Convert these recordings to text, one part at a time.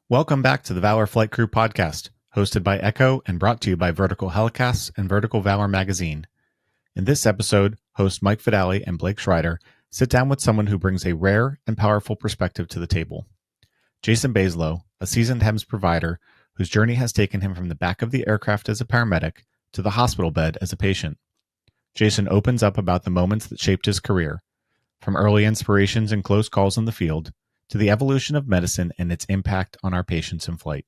Welcome back to the Valor Flight Crew podcast, hosted by Echo and brought to you by Vertical Helicasts and Vertical Valor magazine. In this episode, hosts Mike Fadale and Blake Shrider sit down with someone who brings a rare and powerful perspective to the table. Jason Bazelow, a seasoned HEMS provider whose journey has taken him from the back of the aircraft as a paramedic to the hospital bed as a patient. Jason opens up about the moments that shaped his career, from early inspirations and close calls in the field, to the evolution of medicine and its impact on our patients in flight.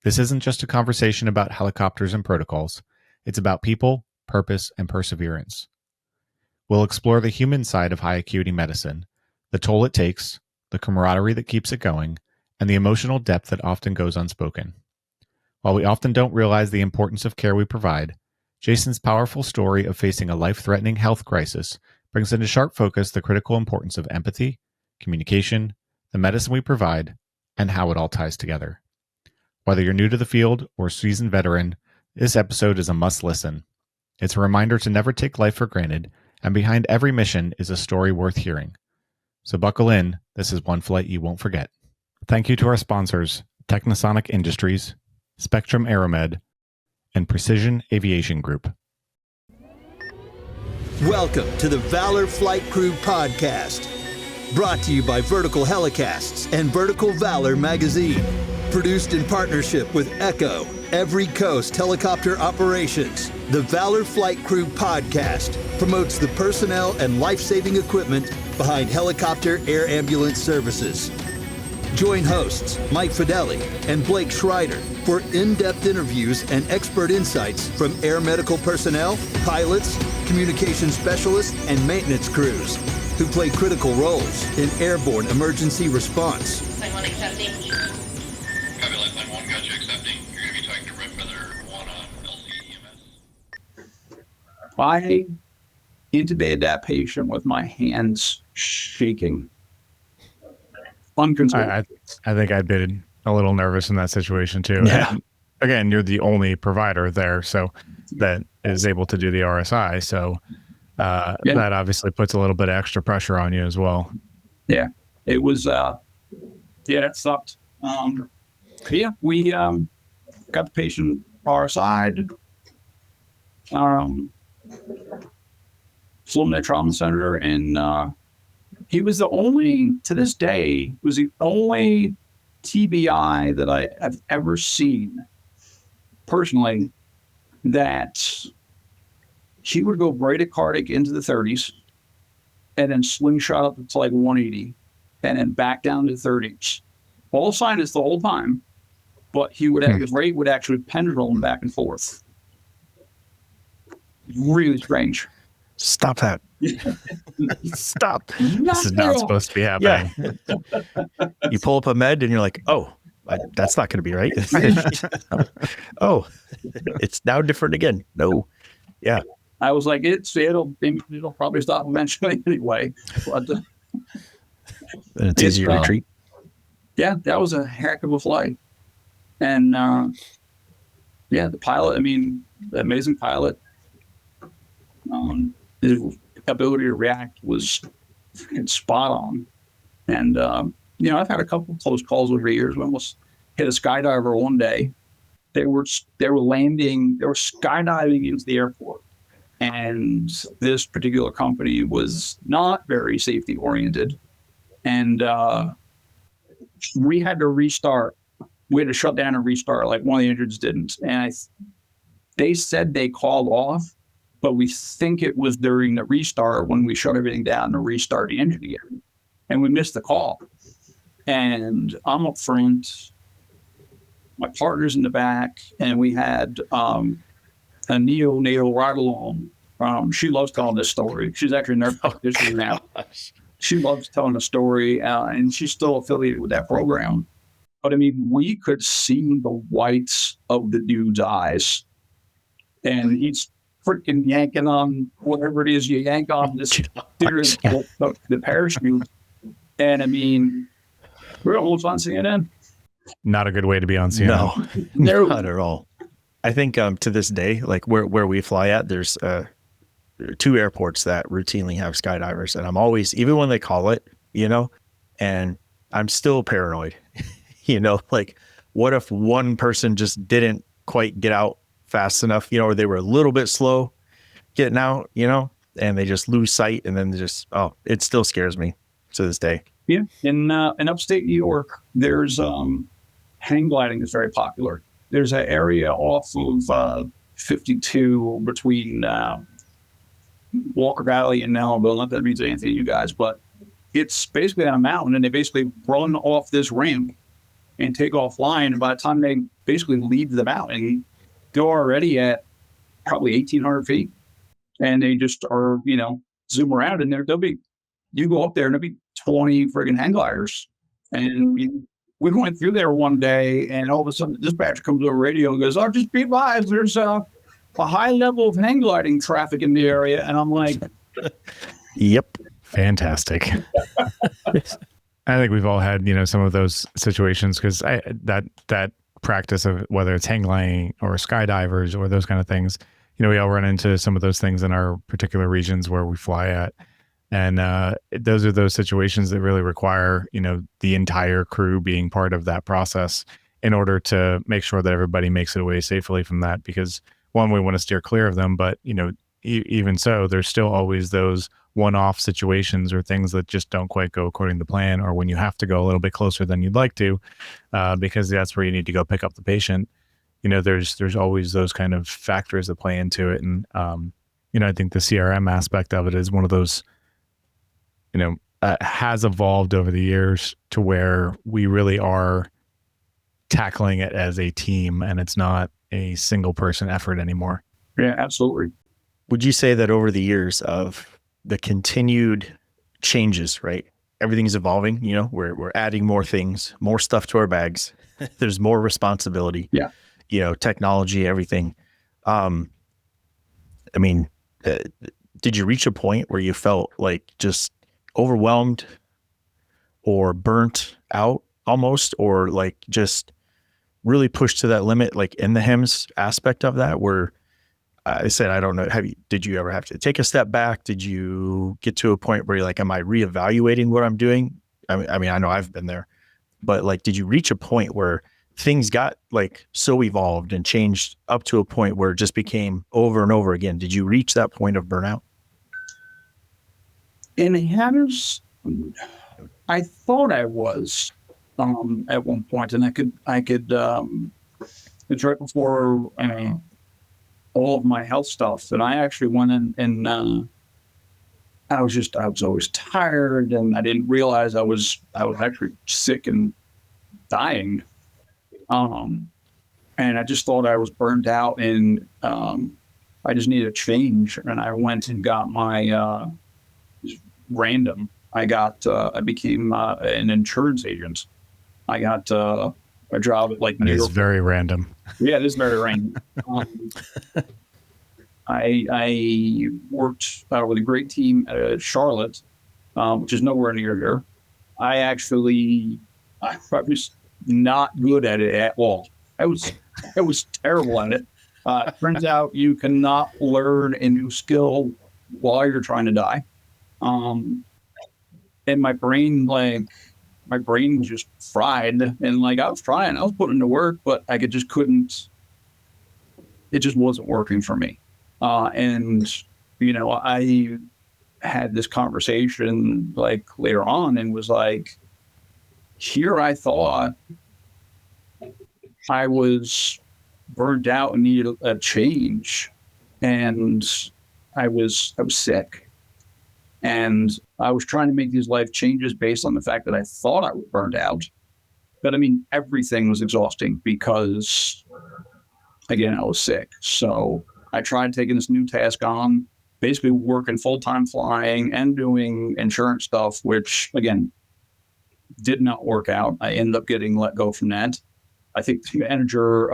This isn't just a conversation about helicopters and protocols. It's about people, purpose, and perseverance. We'll explore the human side of high-acuity medicine, the toll it takes, the camaraderie that keeps it going, and the emotional depth that often goes unspoken. While we often don't realize the importance of care we provide, Jason's powerful story of facing a life-threatening health crisis brings into sharp focus the critical importance of empathy, communication, the medicine we provide, and how it all ties together. Whether you're new to the field or a seasoned veteran, this episode is a must-listen. It's a reminder to never take life for granted, and behind every mission is a story worth hearing. So buckle in, this is one flight you won't forget. Thank you to our sponsors, Technosonic Industries, Spectrum Aeromed, and Precision Aviation Group. Welcome to the Valor Flight Crew podcast, brought to you by Vertical Helicasts and Vertical Valor magazine. Produced in partnership with Echo, Every Coast Helicopter Operations, the Valor Flight Crew podcast promotes the personnel and life-saving equipment behind helicopter air ambulance services. Join hosts Mike Fadale and Blake Shrider for in-depth interviews and expert insights from air medical personnel, pilots, communication specialists, and maintenance crews who play critical roles in airborne emergency response. Line 1 accepting. Copy, line 1, gotcha, accepting. You're going to be talking to Red Feather 1 on LCEMS. I intubated that patient with my hands shaking. Uncontrolled. I think I'd been a little nervous in that situation too. Yeah. And again, you're the only provider there, so that is able to do the RSI. So that obviously puts a little bit of extra pressure on you as well. Yeah, it was. It sucked. We got the patient RSI'd. Flew him to the trauma center, and he was the only, to this day, was the only TBI that I have ever seen personally that she would go bradycardic into the 30s and then slingshot up to like 180 and then back down to 30s. All sinus the whole time, but he would his rate would actually pendulum back and forth. Really strange. Stop that. Stop. This is not supposed to be happening. Yeah. You pull up a med and you're like, oh, that's not going to be right. Oh, it's now different again. No. Yeah. I was like, it'll probably stop eventually anyway. But, and it's easier to treat. Yeah, that was a heck of a flight. And the pilot, the amazing pilot, his ability to react was spot on. And, I've had a couple of close calls over the years. We almost hit a skydiver one day. They were skydiving into the airport. And this particular company was not very safety oriented. And we had to restart. We had to shut down and restart, like one of the injured didn't. And they said they called off, but we think it was during the restart when we shut everything down to restart the engine again. And we missed the call. And I'm up front, my partner's in the back, and we had a neonatal ride-along. She loves telling this story. She's actually a nurse practitioner now. She loves telling the story, and she's still affiliated with that program. But we could see the whites of the dude's eyes, and he's freaking yanking on whatever it is you yank on this the parachute. And we're almost on CNN. Not a good way to be on CNN. No, not at all. I think to this day, like where we fly at, there's two airports that routinely have skydivers, and I'm always, even when they call it, and I'm still paranoid. Like what if one person just didn't quite get out fast enough, or they were a little bit slow getting out, and they just lose sight, and then it still scares me to this day. Yeah. In upstate New York, there's hang gliding is very popular. There's an area off of 52 between Walker Valley and Nellville. Not that it means anything to you guys, but it's basically on a mountain, and they basically run off this ramp and take off flying. And by the time they basically leave the mountain, they're already at probably 1,800 feet. And they just are, zoom around, and you go up there and there'll be 20 friggin' hang gliders. And we went through there one day, and all of a sudden the dispatcher comes over radio and goes, "Oh, just be advised, there's a high level of hang gliding traffic in the area." And I'm like, yep. Fantastic. I think we've all had, some of those situations, because that practice of whether it's hang gliding or skydivers or those kind of things, we all run into some of those things in our particular regions where we fly at. And those are those situations that really require, the entire crew being part of that process in order to make sure that everybody makes it away safely from that. Because one, we want to steer clear of them, but, even so, there's still always those one-off situations or things that just don't quite go according to plan, or when you have to go a little bit closer than you'd like to, because that's where you need to go pick up the patient. There's always those kind of factors that play into it. And, I think the CRM aspect of it is one of those, has evolved over the years to where we really are tackling it as a team, and it's not a single person effort anymore. yeah, absolutely. Would you say that over the years of the continued changes, right? Everything's evolving, we're adding more things, more stuff to our bags. There's more responsibility. Yeah. Technology, everything. Did you reach a point where you felt like just overwhelmed or burnt out almost, or like just really pushed to that limit, like in the HEMS aspect of that, where I said, I don't know, did you ever have to take a step back? Did you get to a point where you're like, am I reevaluating what I'm doing? I mean, I know I've been there, but like, did you reach a point where things got like so evolved and changed up to a point where it just became over and over again? Did you reach that point of burnout? In HEMS, I thought I was at one point, and I could it's right before all of my health stuff, and I actually went in and I was always tired, and I didn't realize I was actually sick and dying. And I just thought I was burned out, and I just needed a change. And I went and got my random. I became an insurance agent. I got a job at like New York. It's very random. Yeah, it is very random. I worked with a great team at Charlotte, which is nowhere near here. I was not good at it at all. I was terrible at it. Turns out you cannot learn a new skill while you're trying to die. And my brain was just fried, and like I was putting into work, but I couldn't. It just wasn't working for me. And I had this conversation like later on, and was like, here I thought I was burned out and needed a change, and I was sick. And I was trying to make these life changes based on the fact that I thought I was burned out. But I mean, everything was exhausting because, again, I was sick. So I tried taking this new task on, basically working full-time flying and doing insurance stuff, which, again, did not work out. I ended up getting let go from that. I think the manager,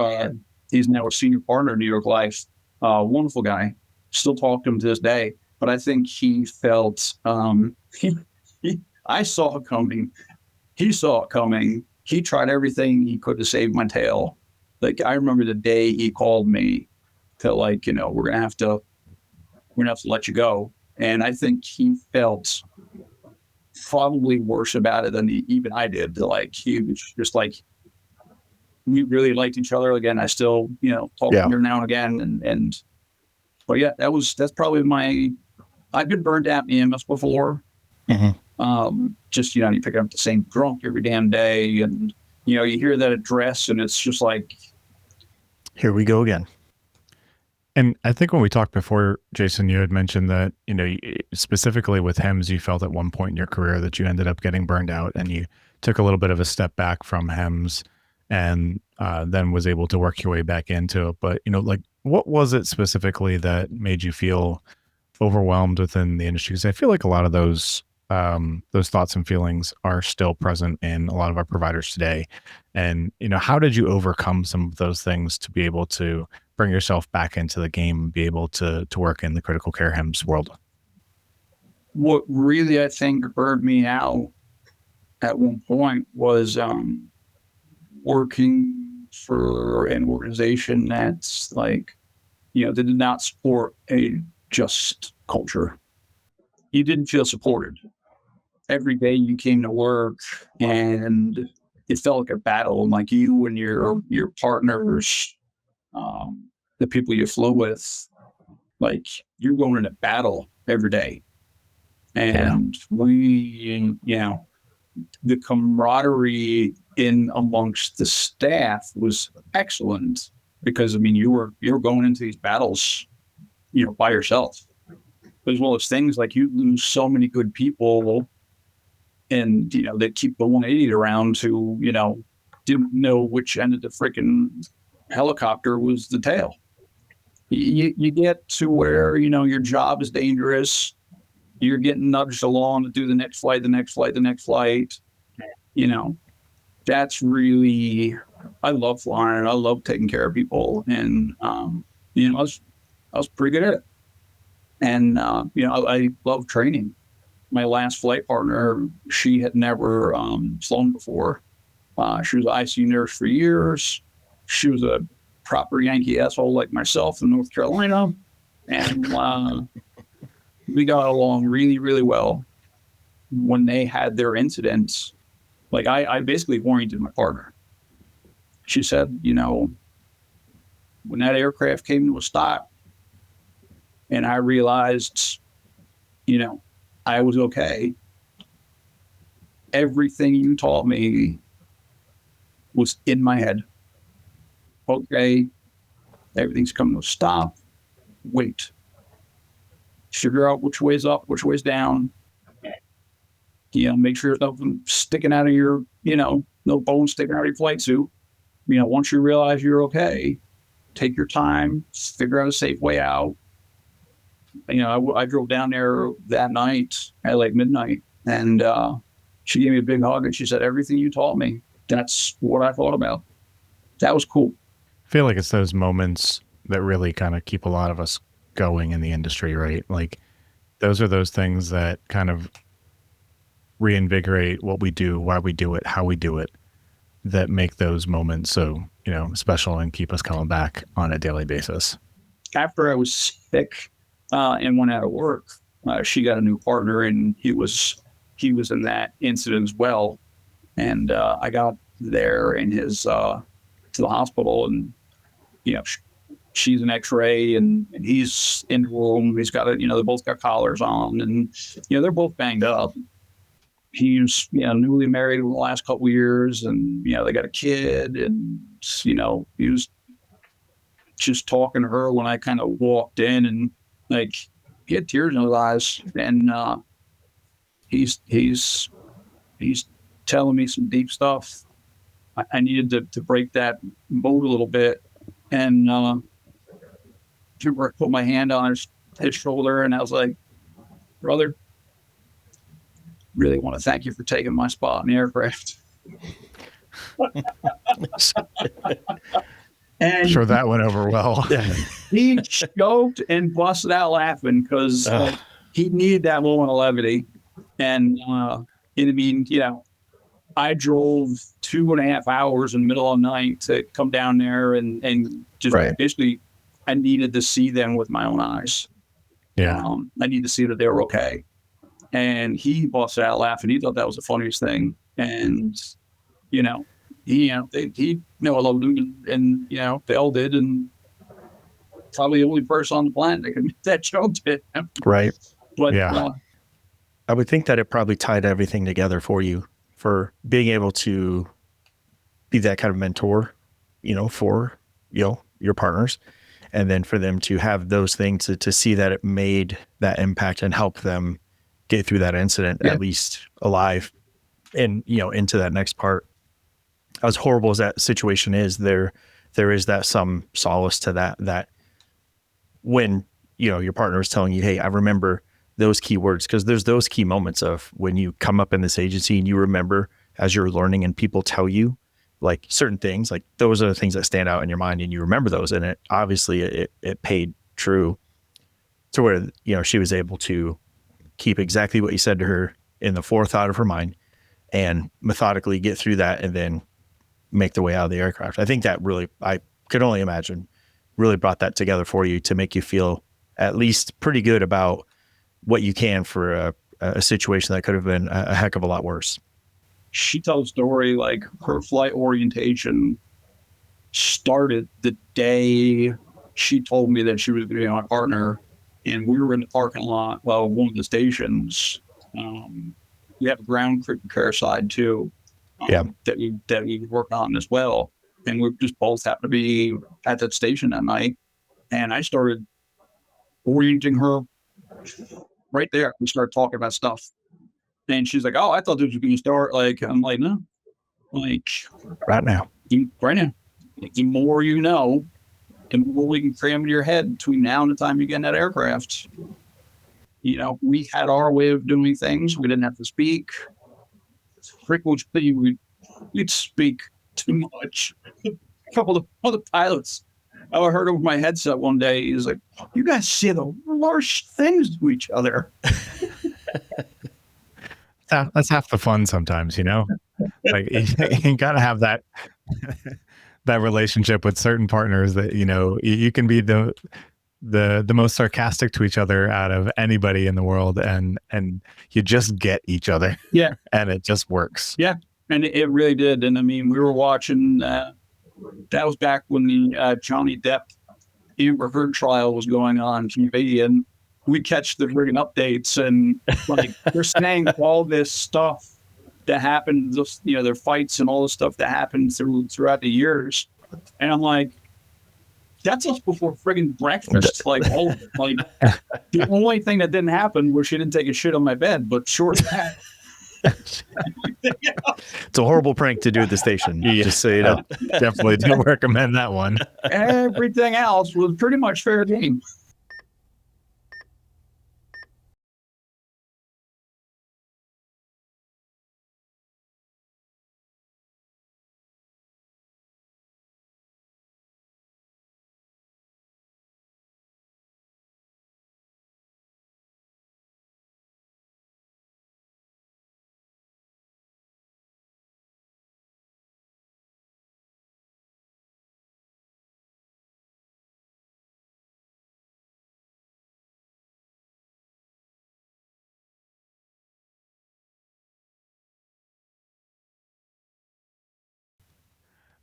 he's now a senior partner in New York Life, wonderful guy. Still talk to him to this day. But I think he felt, I saw it coming. He saw it coming. He tried everything he could to save my tail. Like, I remember the day he called me to like, we're going to have to let you go. And I think he felt probably worse about it than even I did. Like, he was just like, we really liked each other. Again, I still, talk to her now and again. But yeah, that's probably I've been burned out in EMS before. Just, you pick up the same drunk every damn day, and, you hear that address and it's just like, here we go again. And I think when we talked before, Jason, you had mentioned that, specifically with HEMS, you felt at one point in your career that you ended up getting burned out and you took a little bit of a step back from HEMS and then was able to work your way back into it. But, what was it specifically that made you feel overwhelmed within the industry? Because I feel like a lot of those thoughts and feelings are still present in a lot of our providers today. And, how did you overcome some of those things to be able to bring yourself back into the game and be able to work in the critical care HEMS world? What really, I think, burned me out at one point was working for an organization that's like, that did not support a just culture. You didn't feel supported. Every day you came to work and it felt like a battle, and like you and your partners, the people you flew with, like you're going into battle every day. And we, the camaraderie in amongst the staff was excellent because, you're going into these battles, by yourself. As well as things like you lose so many good people and, they keep the 180 around who, didn't know which end of the freaking helicopter was the tail. You get to where, your job is dangerous. You're getting nudged along to do the next flight. That's really, I love flying. I love taking care of people. And, I was pretty good at it. And, I love training. My last flight partner, she had never flown before. She was an ICU nurse for years. She was a proper Yankee asshole like myself in North Carolina. And we got along really, really well. When they had their incidents, like I basically oriented my partner. She said, when that aircraft came to a stop and I realized, I was okay, everything you taught me was in my head. Okay, everything's coming to a stop. Wait. Figure out which way's up, which way's down. Make sure there's nothing sticking out of your, no bone sticking out of your flight suit. Once you realize you're okay, take your time, figure out a safe way out. I drove down there that night at like midnight, and she gave me a big hug and she said, everything you taught me, that's what I thought about. That was cool. I feel like it's those moments that really kind of keep a lot of us going in the industry, right? Like those are those things that kind of reinvigorate what we do, why we do it, how we do it, that make those moments so, special and keep us coming back on a daily basis. After I was sick and went out of work, she got a new partner and he was in that incident as well. And I got there in his to the hospital, and she's an X-ray and he's in the room. He's got they both got collars on, and they're both banged up. He's newly married in the last couple of years, and they got a kid, and he was just talking to her when I kind of walked in, and like he had tears in his eyes, and he's telling me some deep stuff. I needed to break that mold a little bit, and I put my hand on his shoulder, and I was like, brother, really want to thank you for taking my spot in the aircraft. And sure, that went over well. He choked and busted out laughing because he needed that moment of levity. And I drove 2.5 hours in the middle of the night to come down there and just basically I needed to see them with my own eyes. Yeah. I needed to see that they were okay. And he busted out laughing. He thought that was the funniest thing. And, he loved him, and they all did, and probably the only person on the planet that could make that joke to him. Right. But Yeah. I would think that it probably tied everything together for you, for being able to be that kind of mentor, for, your partners. And then for them to have those things to see that it made that impact and help them get through that incident, at least alive, and, into that next part. As horrible as that situation is, there is that some solace to that when, your partner is telling you, hey, I remember those key words, because there's those key moments of when you come up in this agency and you remember as you're learning and people tell you like certain things, like those are the things that stand out in your mind and you remember those. And it obviously it paid true to where, she was able to keep exactly what you said to her in the forethought of her mind and methodically get through that and then make the way out of the aircraft. I think that really, I could only imagine, really brought that together for you to make you feel at least pretty good about what you can for a situation that could have been a heck of a lot worse. She tells a story like her flight orientation started the day she told me that she was going to be my partner, and we were in the parking lot. Well, one of the stations. We have a ground crew care side too. That we work on as well, and we just both happened to be at that station that night, and I started orienting her right there. We started talking about stuff, and she's like, "Oh, I thought this was going to start." Like, I'm like, "No, like right now. Like, the more you know, the more we can cram into your head between now and the time you get in that aircraft." We had our way of doing things. We didn't have to speak. Frequently, we'd speak too much. A couple of other pilots, I heard over my headset one day, he's like, "You guys say the worst things to each other." That's half the fun sometimes, like you gotta have that that relationship with certain partners that you can be the most sarcastic to each other out of anybody in the world, and you just get each other. Yeah. And it just works. Yeah. And it really did. And I mean, we were watching, that was back when the Johnny Depp Amber Heard trial was going on TV, and we catch the friggin' updates, and like they're saying all this stuff that happened, just, their fights and all the stuff that happened throughout the years. And I'm like, that's us before friggin' breakfast. Like, the only thing that didn't happen was she didn't take a shit on my bed, but short of that. It's a horrible prank to do at the station. Just so you know. Definitely don't recommend that one. Everything else was pretty much fair game.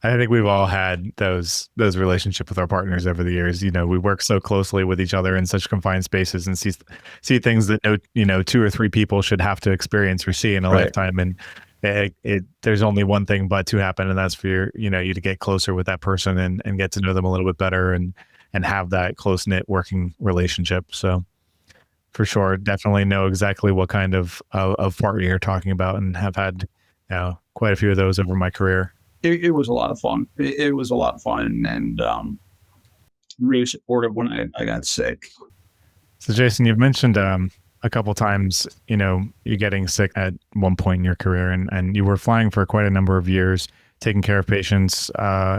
I think we've all had those relationships with our partners over the years. We work so closely with each other in such confined spaces and see things that 2 or 3 people should have to experience or see in a lifetime. And there's only one thing but to happen, and that's for you to get closer with that person and get to know them a little bit better and have that close knit working relationship. So for sure, definitely know exactly what kind of partner you're talking about, and have had quite a few of those over my career. It was a lot of fun. It was a lot of fun, and really supportive when I got sick. So Jason, you've mentioned a couple times, you getting sick at one point in your career, and you were flying for quite a number of years, taking care of patients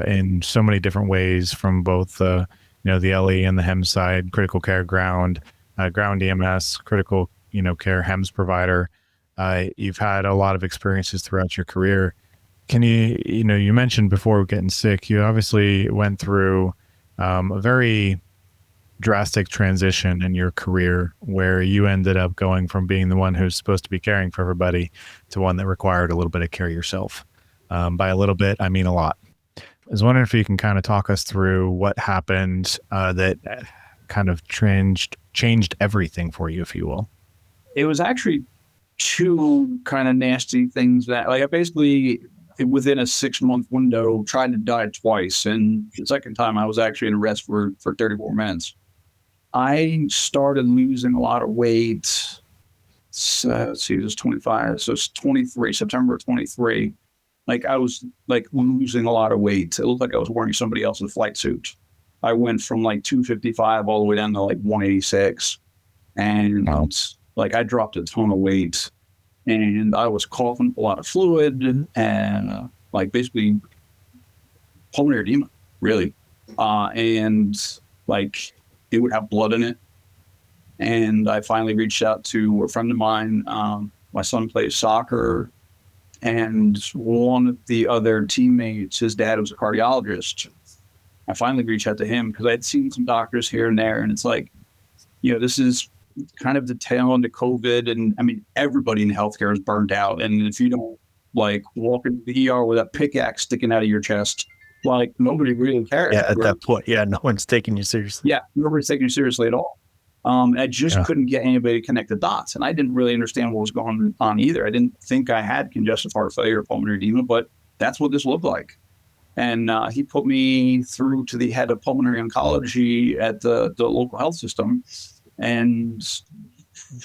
in so many different ways, from both the LE and the HEMS side, critical care ground EMS, critical care HEMS provider. You've had a lot of experiences throughout your career. Can you mentioned before getting sick, you obviously went through a very drastic transition in your career where you ended up going from being the one who's supposed to be caring for everybody to one that required a little bit of care yourself. By a little bit, I mean a lot. I was wondering if you can kind of talk us through what happened that kind of changed everything for you, if you will. It was actually two kind of nasty things that, like, I basically, within a 6-month window, tried to die twice. And the second time I was actually in arrest for 34 minutes. I started losing a lot of weight. So, let's see, it was 25. So it's 23, September 23. Like, I was like losing a lot of weight. It looked like I was wearing somebody else's flight suit. I went from like 255 all the way down to like 186. And like, I dropped a ton of weight. And I was coughing up a lot of fluid and like basically pulmonary edema, really. And like it would have blood in it. And I finally reached out to a friend of mine. My son plays soccer, and one of the other teammates, his dad was a cardiologist. I finally reached out to him because I'd seen some doctors here and there. And it's like, this is kind of the tail end of COVID. And I mean, everybody in healthcare is burned out. And if you don't like walk into the ER with a pickaxe sticking out of your chest, like nobody really cares. Yeah, at that point, no one's taking you seriously. Yeah, nobody's taking you seriously at all. I just couldn't get anybody to connect the dots. And I didn't really understand what was going on either. I didn't think I had congestive heart failure or pulmonary edema, but that's what this looked like. And he put me through to the head of pulmonary oncology at the local health system. And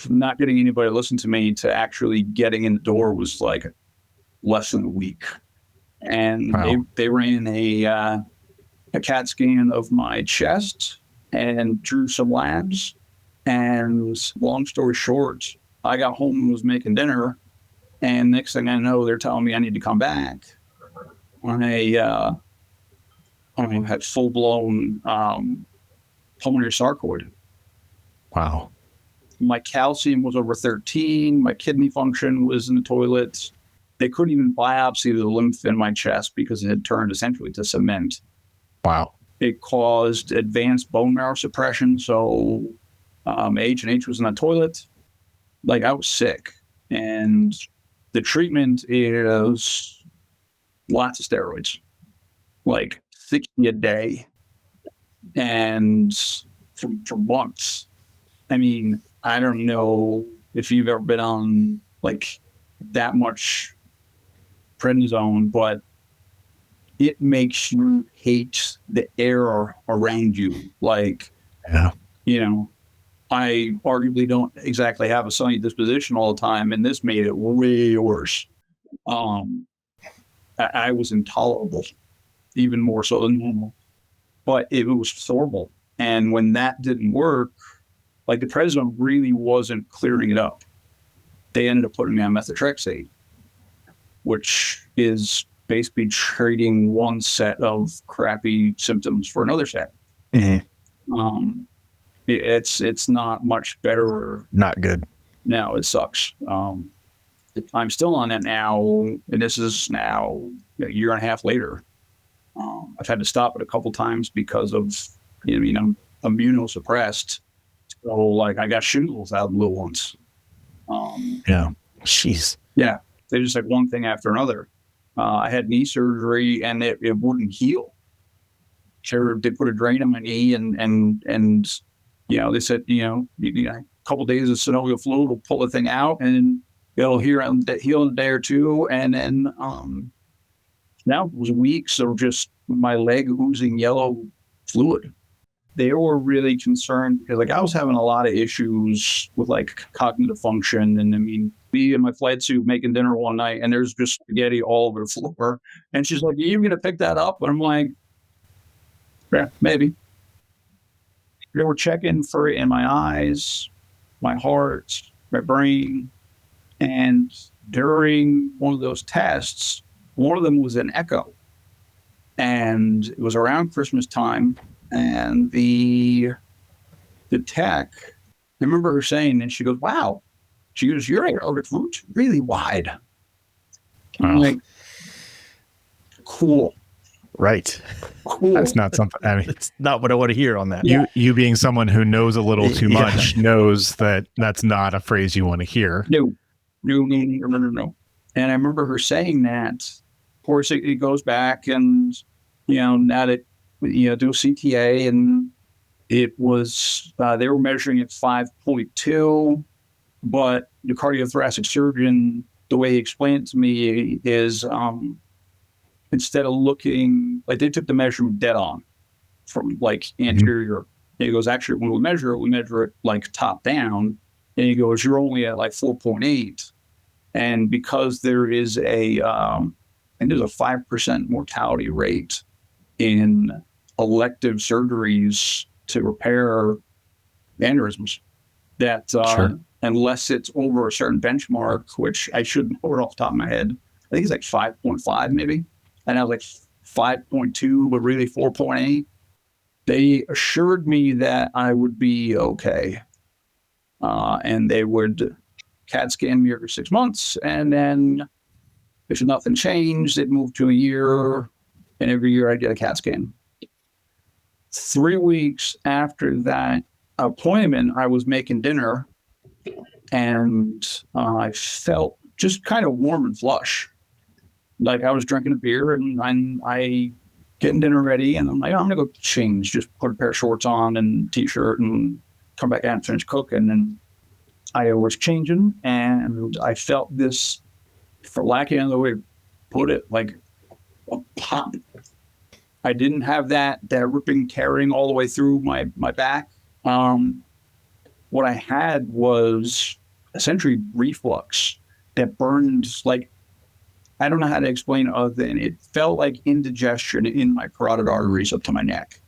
not getting anybody to listen to me to actually getting in the door was like less than a week. And they ran a CAT scan of my chest and drew some labs. And long story short, I got home and was making dinner. And next thing I know, they're telling me I need to come back. I had full-blown pulmonary sarcoid. Wow. My calcium was over 13. My kidney function was in the toilet. They couldn't even biopsy the lymph in my chest because it had turned essentially to cement. Wow. It caused advanced bone marrow suppression. So H&H was in the toilet. Like, I was sick. And the treatment is lots of steroids, like 60 a day. And for months. I mean, I don't know if you've ever been on like that much prednisone, but it makes you hate the air around you. Like, I arguably don't exactly have a sunny disposition all the time, and this made it way worse. I was intolerable, even more so than normal, but it was horrible. And when that didn't work, like, the prednisone really wasn't clearing it up. They ended up putting me on methotrexate, which is basically treating one set of crappy symptoms for another set. Mm-hmm. It's not much better. Not good. No, it sucks. I'm still on it now, and this is now a year and a half later. I've had to stop it a couple times because of immunosuppressed. So, like, I got shingles out of the blue once. Jeez. Yeah, they just like one thing after another. I had knee surgery, and it wouldn't heal. Sure, they put a drain on my knee, and they said, a couple days of synovial fluid will pull the thing out, and it'll heal in a day or two. And then now it was weeks of just my leg oozing yellow fluid. They were really concerned because, like, I was having a lot of issues with like cognitive function. And I mean, me in my flight suit making dinner one night, and there's just spaghetti all over the floor. And she's like, "Are you going to pick that up?" And I'm like, "Yeah, maybe." They were checking for it in my eyes, my heart, my brain. And during one of those tests, one of them was an echo. And it was around Christmas time. And the tech, I remember her saying, and she goes, "Wow." She goes, "Your aortic root's really wide." I'm like, cool. Right. Cool. That's not something, I mean, It's not what I want to hear on that. you being someone who knows a little too much knows that that's not a phrase you want to hear. No. And I remember her saying that course, it goes back and, now that, do CTA, and it was, they were measuring at 5.2, but the cardiothoracic surgeon, the way he explained it to me is, instead of looking, like they took the measurement dead on from like anterior. He goes, actually, when we measure it like top down. And he goes, you're only at like 4.8. And because there is and there's a 5% mortality rate in elective surgeries to repair aneurysms, that unless it's over a certain benchmark, which I shouldn't know it off the top of my head, I think it's like 5.5 maybe. And I was like 5.2, but really 4.8. They assured me that I would be okay. And they would CAT scan me every 6 months. And then if nothing changed, they'd move to a year. And every year I'd get a CAT scan. 3 weeks after that appointment, I was making dinner. And I felt just kind of warm and flush. Like I was drinking a beer and I getting dinner ready, and I'm like, I'm gonna go change, just put a pair of shorts on and t-shirt and come back out and finish cooking. And I was changing, and I felt this, for lack of another way to put it, like a pop. I didn't have that ripping, tearing all the way through my back. What I had was essentially reflux that burned, like, I don't know how to explain it other than it felt like indigestion in my carotid arteries up to my neck.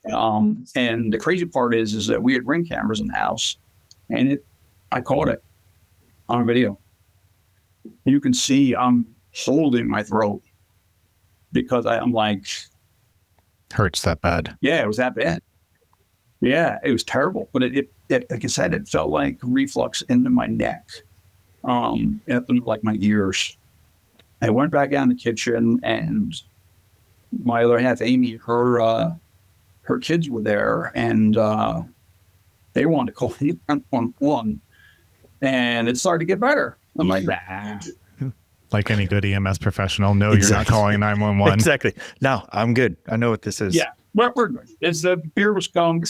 And the crazy part is that we had Ring cameras in the house, and I caught it on video. You can see I'm holding my throat because I'm like, hurts that bad. Yeah, it was that bad. Yeah, it was terrible. But it like I said, it felt like reflux into my neck, into like my ears. I went back down the kitchen, and my other half, Amy, her kids were there, and they wanted to call 911, and it started to get better. I'm like, nah. Like any good EMS professional, no, exactly. You're not calling 911. Exactly. No, I'm good. I know what this is. Yeah, we're good. It's the beer was gone,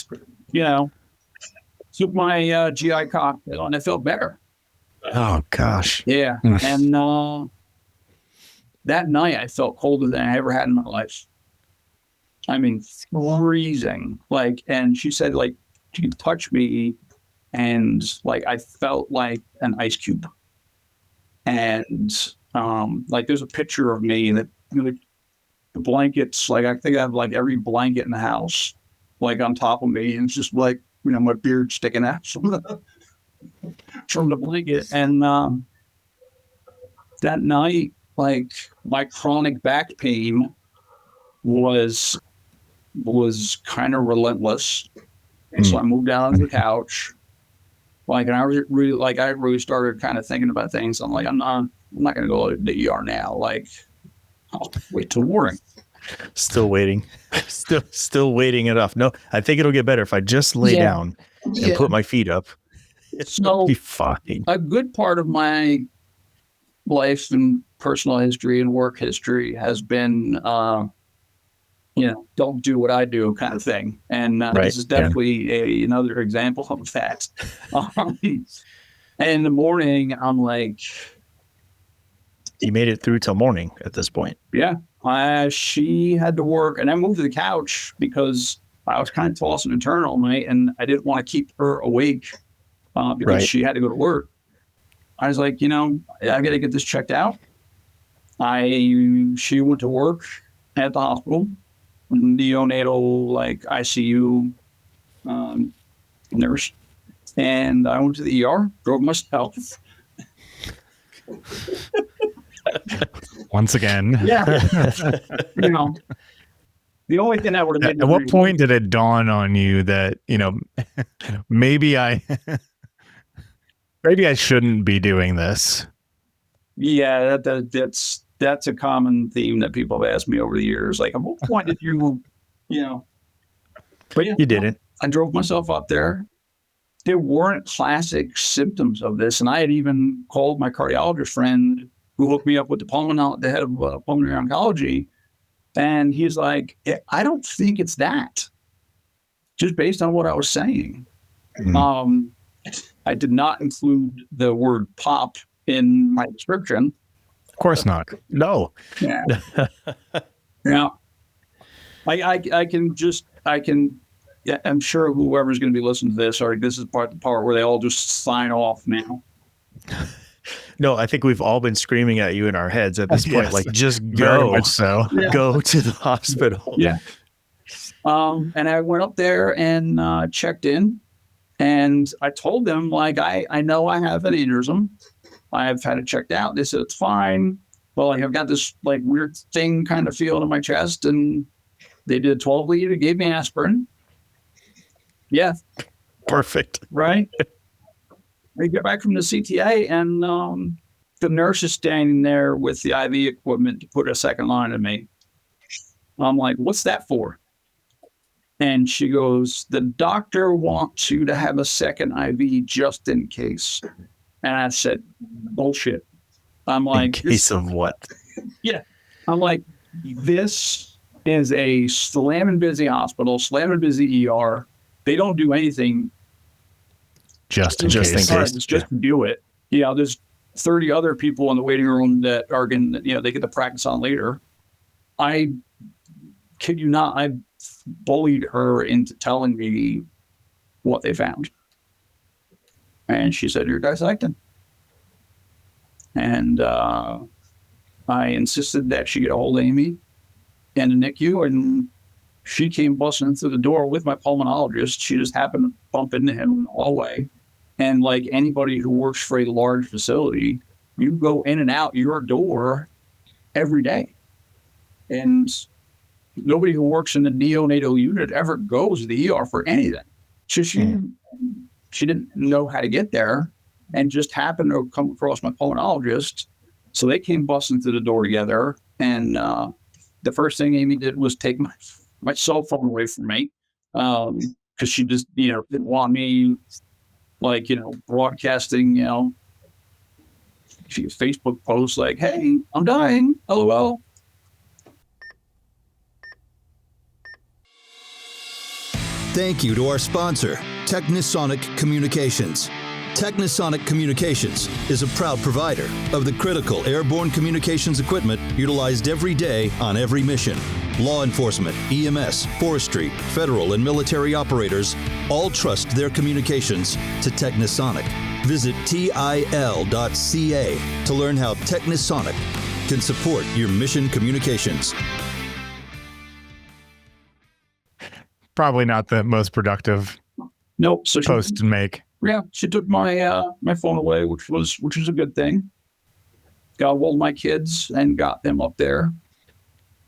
took my GI cocktail, and it felt better. Oh gosh. Yeah, and that night I felt colder than I ever had in my life. I mean, freezing. Like, and she said, like, she touched me, and like I felt like an ice cube. And like, there's a picture of me that, the blankets, like I think I have like every blanket in the house, like on top of me, and it's just like, my beard sticking out from the blanket. And that night, like, my chronic back pain was kind of relentless. And so I moved down on the couch. Like, and I really started kind of thinking about things. I'm like, I'm not going to go to the ER now. Like, I'll wait till morning. Still waiting. Still waiting it off. No, I think it'll get better if I just lay down and put my feet up. It'll be fine. A good part of my life and personal history and work history has been, don't do what I do kind of thing. And this is definitely another example of that. And in the morning, I'm like... You made it through till morning at this point. Yeah. She had to work, and I moved to the couch because I was kind of tossing and turning all night, and I didn't want to keep her awake because she had to go to work. I was like, I got to get this checked out. She went to work at the hospital, neonatal, like ICU nurse. And I went to the ER, drove myself. Once again. Yeah. The only thing that would have At what point did it dawn on you that, maybe I shouldn't be doing this? Yeah, that's a common theme that people have asked me over the years. Like, at what point did you But you didn't. I drove myself up there. There weren't classic symptoms of this. And I had even called my cardiologist friend who hooked me up with the head of pulmonary oncology. And he's like, I don't think it's that, just based on what I was saying. Mm. I did not include the word pop in my description. Of course not. No. Yeah. Yeah. I'm sure whoever's going to be listening to this, or this is the part where they all just sign off now. No, I think we've all been screaming at you in our heads at this point, Yes. like, just Very go, much so. go to the hospital. Yeah. And I went up there and checked in, and I told them, like, I know I have an aneurysm. I've had it checked out. They said it's fine. Well, like, I've got this like weird thing kind of feeling in my chest, and they did 12 lead. They gave me aspirin. Yeah. Perfect. Right. I get back from the CTA, and the nurse is standing there with the IV equipment to put a second line in me. I'm like, what's that for? And she goes, the doctor wants you to have a second IV just in case. And I said, bullshit. I'm like, In case of what? Yeah. I'm like, this is a slamming busy hospital, slamming busy ER. They don't do anything Just in Just in case. case. Just do it. There's 30 other people in the waiting room that are going to, they get to practice on later. I kid you not, I bullied her into telling me what they found. And she said, you're dissecting. And I insisted that she get a hold of Amy and the NICU, and she came busting through the door with my pulmonologist. She just happened to bump into him in the hallway. And like anybody who works for a large facility, you go in and out your door every day. And nobody who works in the neonatal unit ever goes to the ER for anything. So she didn't know how to get there and just happened to come across my pulmonologist. So they came busting through the door together. And the first thing Amy did was take my cell phone away from me, because she just, didn't want me, like, broadcasting, Facebook posts like, hey, I'm dying, LOL. Thank you to our sponsor, Technisonic Communications. Technisonic Communications is a proud provider of the critical airborne communications equipment utilized every day on every mission. Law enforcement, EMS, forestry, federal and military operators all trust their communications to Technisonic. Visit TIL.ca to learn how Technisonic can support your mission communications. Probably not the most productive Nope. So post to make. Yeah, she took my my phone away, which was a good thing. Got a hold of my kids and got them up there.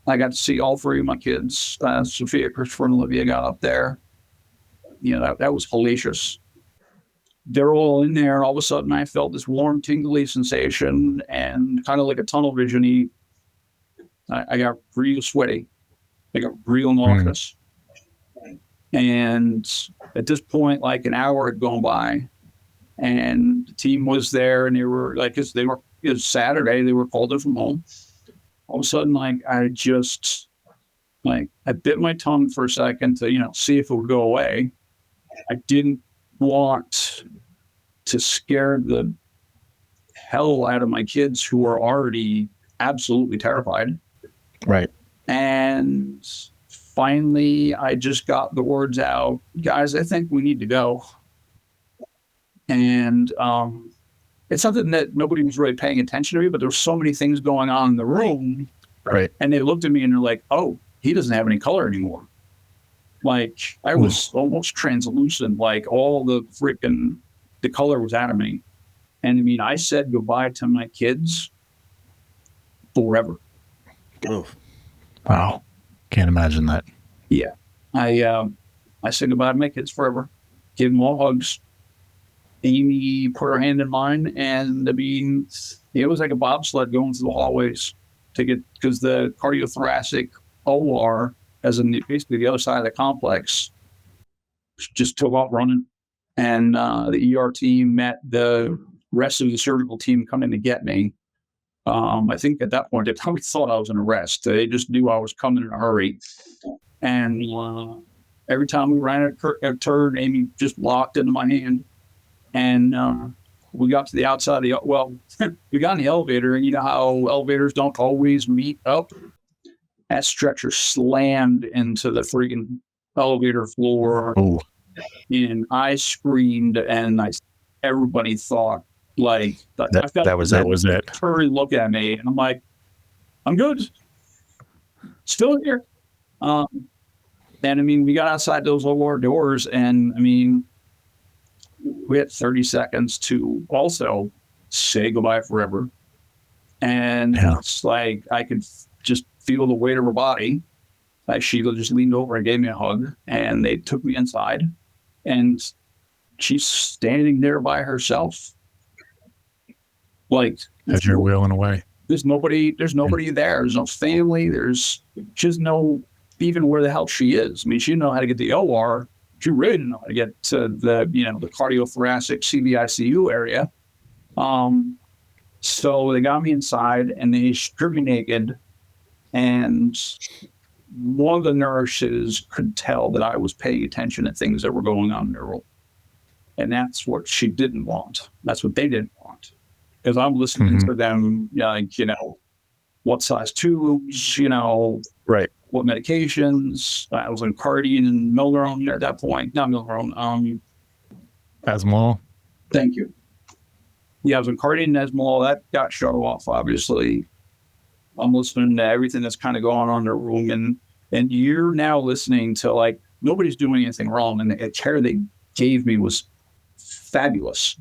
I got to see all three of my kids. Sophia, Christopher, and Olivia got up there. That was hellacious. They're all in there, and all of a sudden I felt this warm, tingly sensation and kind of like a tunnel vision-y. I got real sweaty. I got real nauseous. And at this point, like an hour had gone by, and the team was there, and they were like, it was Saturday, they were called in from home. All of a sudden, like, I bit my tongue for a second to, see if it would go away. I didn't want to scare the hell out of my kids, who were already absolutely terrified. Right. And finally, I just got the words out, guys, I think we need to go. And it's something that nobody was really paying attention to me, but there were so many things going on in the room. Right. And they looked at me and they're like, oh, he doesn't have any color anymore. Like, I was almost translucent, like all the color was out of me. And I mean, I said goodbye to my kids forever. Oh. Wow. Can't imagine that. Yeah. I said goodbye to my kids forever. Gave them all hugs. Amy put her hand in mine, and I mean, it was like a bobsled going through the hallways because the cardiothoracic OR, as in basically the other side of the complex, just took off running. And the ER team met the rest of the surgical team coming to get me. I think at that point, they probably thought I was an arrest. They just knew I was coming in a hurry. And every time we ran a turn, Amy just locked into my hand. And we got to the outside of we got in the elevator, and you know how elevators don't always meet up? That stretcher slammed into the freaking elevator floor. Oh, And I screamed, and everybody thought, like, that was it. Hurry, look at me. And I'm like, I'm good. Still here. And I mean, we got outside those lower doors, and I mean, we had 30 seconds to also say goodbye forever. And it's like, I could just feel the weight of her body. Like, Sheila just leaned over and gave me a hug, and they took me inside, and she's standing there by herself. Like, as you're wheeling away. There's nobody there. There's no family. She doesn't know even where the hell she is. I mean, she didn't know how to get to the OR. She really didn't know how to get to the cardiothoracic CVICU area. So they got me inside, and they stripped me naked. And one of the nurses could tell that I was paying attention to things that were going on in their room. And that's what she didn't want. That's what they didn't want. Because I'm listening to them, like, what size tubes, right, what medications. I was on Cardian and Milnerone at that point. Not Milnerone. Asmol. Thank you. Yeah, I was on Cardian and Esmol. That got shut off, obviously. I'm listening to everything that's kind of going on in the room. And you're now listening to, like, nobody's doing anything wrong. And the care they gave me was fabulous.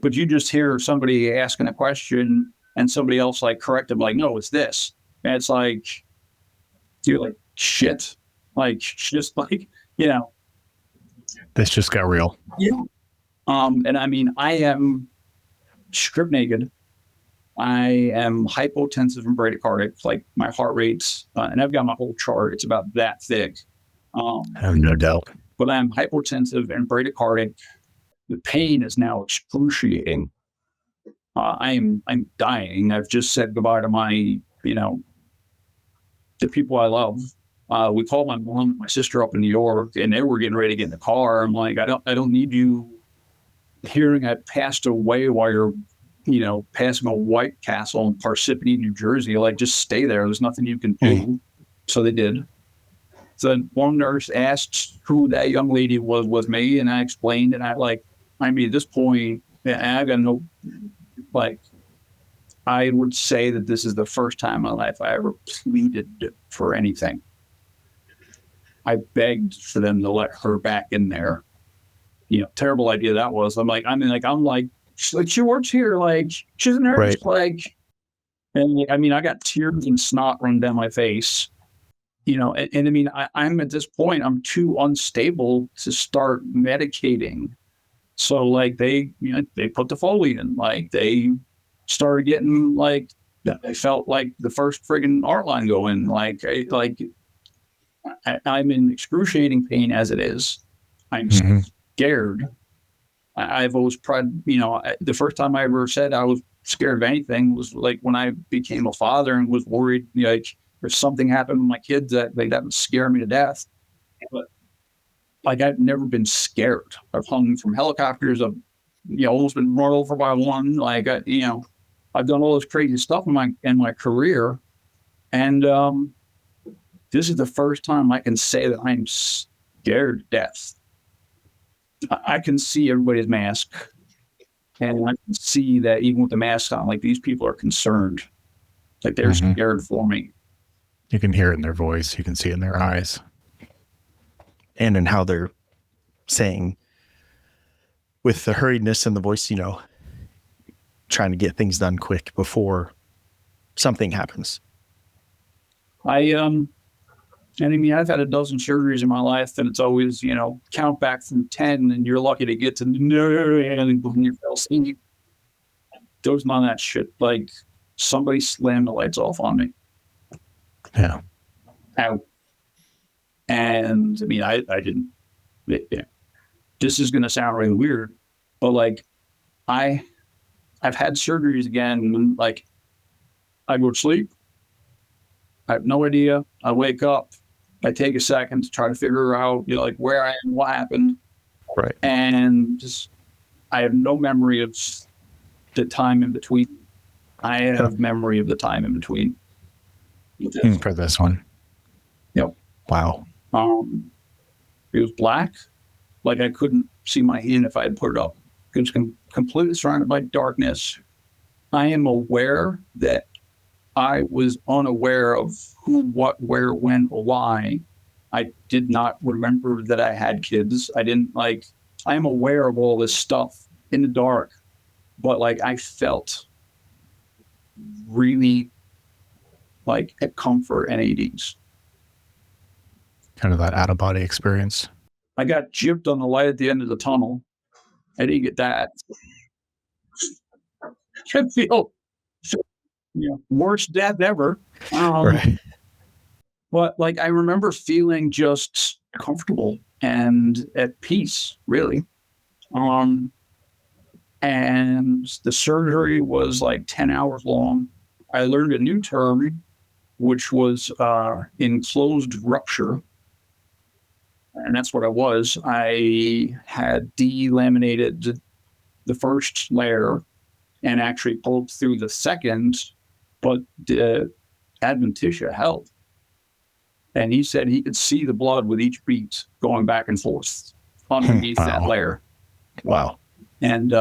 But you just hear somebody asking a question and somebody else, like, correct them, like, no, it's this. And it's like, you're like, shit. Like, just like, This just got real. Yeah. And I mean, I am strip naked. I am hypotensive and bradycardic, like my heart rates, and I've got my whole chart. It's about that thick. I have no doubt. But I'm hypotensive and bradycardic. The pain is now excruciating. I'm dying. I've just said goodbye to my, the people I love. We called my mom and my sister up in New York, and they were getting ready to get in the car. I'm like, I don't need you hearing I passed away while you're, passing a White Castle in Parsippany, New Jersey. Like, just stay there. There's nothing you can do. So they did. So one nurse asked who that young lady was with me, and I explained, and at this point, I got no, I would say that this is the first time in my life I ever pleaded for anything. I begged for them to let her back in there. Terrible idea that was. I'm like, she works here, like, she's a nurse, right. And I mean, I got tears and snot running down my face. And I mean, I'm at this point, I'm too unstable to start medicating. So, like, they put the Foley in, like, they started getting, like, I felt like the first friggin' art line go in, I'm in excruciating pain as it is. I'm scared. I've always tried, the first time I ever said I was scared of anything was like when I became a father and was worried, like, if something happened with my kids that would scare me to death. But, like, I've never been scared. I've hung from helicopters. I've, almost been run over by one. Like, I've done all this crazy stuff in my career. And this is the first time I can say that I'm scared to death. I can see everybody's mask, and I can see that even with the mask on, like, these people are concerned, like, they're scared for me. You can hear it in their voice. You can see it in their eyes, and in how they're saying, with the hurriedness in the voice, trying to get things done quick before something happens. And I mean, I've had a dozen surgeries in my life, and it's always, count back from 10, and you're lucky to get to and when you fell asleep. There was none of that shit. Like, somebody slammed the lights off on me. Yeah. Out. And I mean, I didn't. This is going to sound really weird, but, like, I've had surgeries again, like, I go to sleep. I have no idea. I wake up. I take a second to try to figure out, like where I am, what happened. Right. And I have no memory of the time in between. I have memory of the time in between. For this one. Yep. Wow. It was black. Like I couldn't see my hand if I had put it up. It was completely surrounded by darkness. I am aware that I was unaware of who, what, where, when, or why. I did not remember that I had kids. I am aware of all this stuff in the dark, but I felt really at comfort and at ease. Kind of that out-of-body experience. I got gypped on the light at the end of the tunnel. I didn't get that. I feel worst death ever. Right. But I remember feeling just comfortable and at peace, really. And the surgery was 10 hours long. I learned a new term, which was enclosed rupture. And that's what I was. I had delaminated the first layer and actually pulled through the second, but the adventitia held. And he said he could see the blood with each beat going back and forth underneath that layer. Wow. And